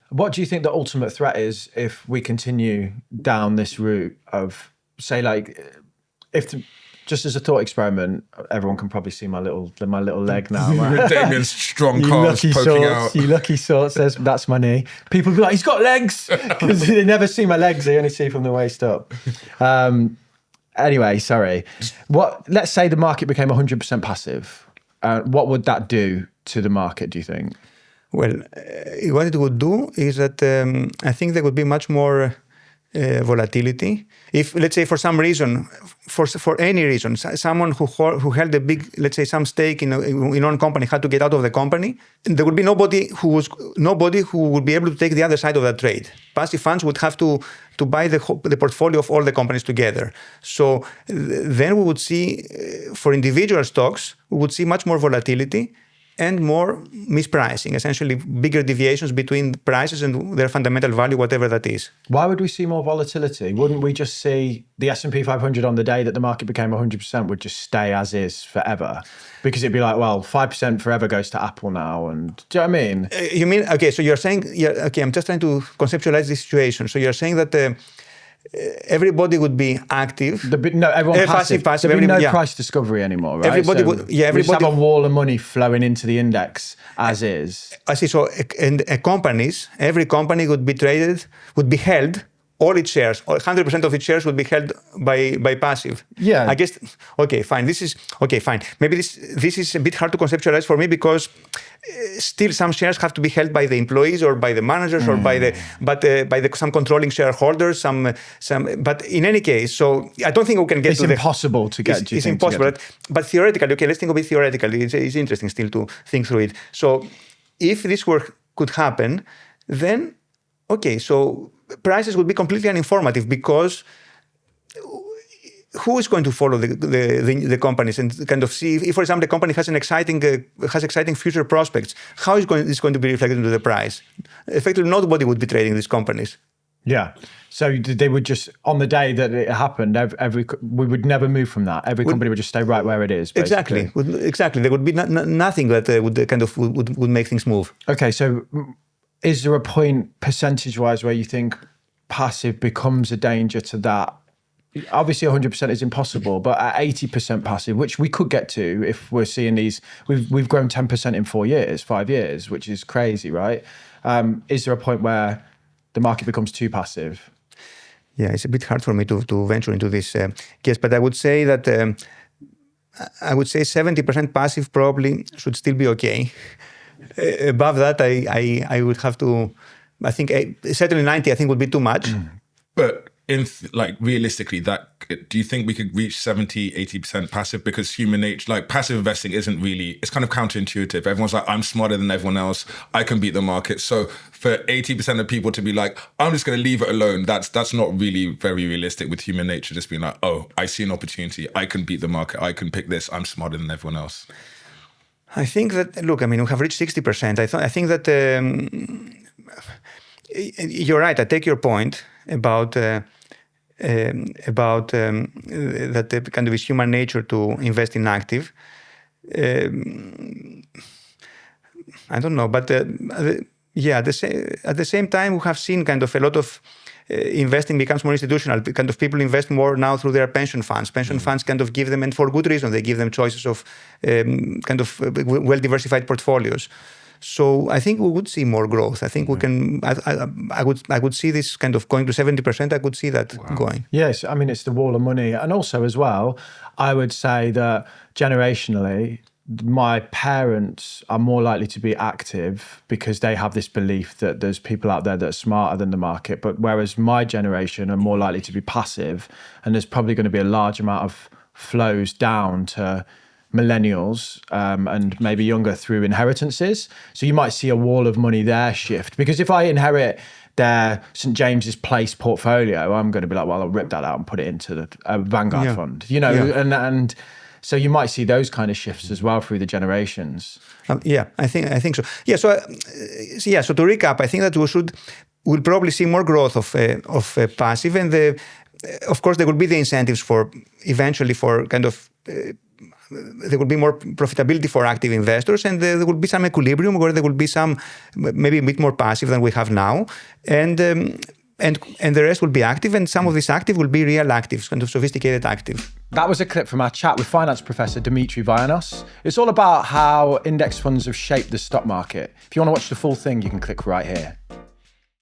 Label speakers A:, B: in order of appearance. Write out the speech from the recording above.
A: What do you think the ultimate threat is if we continue down this route of, say, like, just as a thought experiment, everyone can probably see my little leg now.
B: With Damien's strong calves poking out.
A: You lucky sort says that's my knee. People be like, he's got legs, because they never see my legs. They only see from the waist up. Anyway, sorry. Let's say the market became 100% passive. What would that do to the market, do you think?
C: Well, what it would do is that I think there would be much more volatility. If, let's say, for some reason, for any reason, someone who held a big, let's say, some stake in one company had to get out of the company, there would be nobody who would be able to take the other side of that trade. Passive funds would have to buy the portfolio of all the companies together. So then we would see, for individual stocks, we would see much more volatility and more mispricing, essentially bigger deviations between prices and their fundamental value, whatever that is.
A: Why would we see more volatility? Wouldn't we just see the S&P 500 on the day that the market became 100% would just stay as is forever? Because it'd be like, well, 5% forever goes to Apple now. And do you know what I mean?
C: You mean, okay, so you're saying, okay, I'm just trying to conceptualize this situation. So you're saying that everybody would be active.
A: Everyone passive. There'd be no price discovery anymore, right?
C: Everybody would,
A: we just have a wall of money flowing into the index as is.
C: I see. So, every company would be held. All its shares, 100% of its shares would be held by passive.
A: Yeah.
C: I guess, okay, fine. Fine. Maybe this is a bit hard to conceptualize for me because still some shares have to be held by the employees or by the managers or by some controlling shareholders, but in any case, so I don't think we can get
A: to impossible to get.
C: It's impossible. But theoretically, okay, let's think of it theoretically. It's interesting still to think through it. So if this could happen, then, okay, so prices would be completely uninformative because who is going to follow the companies and kind of see if, for example, the company has exciting future prospects? How is this going to be reflected into the price? Effectively, nobody would be trading these companies.
A: Yeah. So they would just, on the day that it happened, we would never move from that. Every company would just stay right where it is. Basically.
C: Exactly. There would be nothing that would make things move.
A: Okay. So is there a point percentage-wise where you think passive becomes a danger to that? Obviously, 100% is impossible, but at 80% passive, which we could get to if we're seeing these, we've grown 10% in 5 years, which is crazy, right? Is there a point where the market becomes too passive?
C: Yeah, it's a bit hard for me to venture into this case, but I would say that 70% passive probably should still be okay. Above that, I would have to. I think certainly 90. I think would be too much.
B: But realistically, do you think we could reach 70-80% passive? Because human nature, like passive investing, isn't really. It's kind of counterintuitive. Everyone's like, I'm smarter than everyone else. I can beat the market. So for 80% of people to be like, I'm just going to leave it alone. That's not really very realistic with human nature. Just being like, oh, I see an opportunity. I can beat the market. I can pick this. I'm smarter than everyone else.
C: I think that, look, I mean, we have reached 60%. I think that you're right. I take your point about that kind of is human nature to invest in active. I don't know, but at the same time, we have seen kind of a lot of investing becomes more institutional. Kind of people invest more now through their pension funds. Pension funds kind of give them, and for good reason, they give them choices of kind of well-diversified portfolios. So I think we would see more growth. I think we can. I would see this kind of going to 70%. I could see that going.
A: Yes, I mean it's the wall of money, and also as well, I would say that generationally, my parents are more likely to be active because they have this belief that there's people out there that are smarter than the market. But whereas my generation are more likely to be passive, and there's probably going to be a large amount of flows down to millennials and maybe younger through inheritances. So you might see a wall of money there shift. Because if I inherit their St. James's Place portfolio, I'm going to be like, well, I'll rip that out and put it into the Vanguard fund, and so you might see those kind of shifts as well through the generations.
C: I think so. So to recap, I think that we'll probably see more growth of passive, and of course there will be the incentives for eventually for kind of there will be more profitability for active investors, and there will be some equilibrium where there will be some maybe a bit more passive than we have now, and the rest will be active, and some of this active will be real active, kind of sophisticated active.
A: That was a clip from our chat with finance professor Dimitri Vayanos. It's all about how index funds have shaped the stock market. If you want to watch the full thing, you can click right here.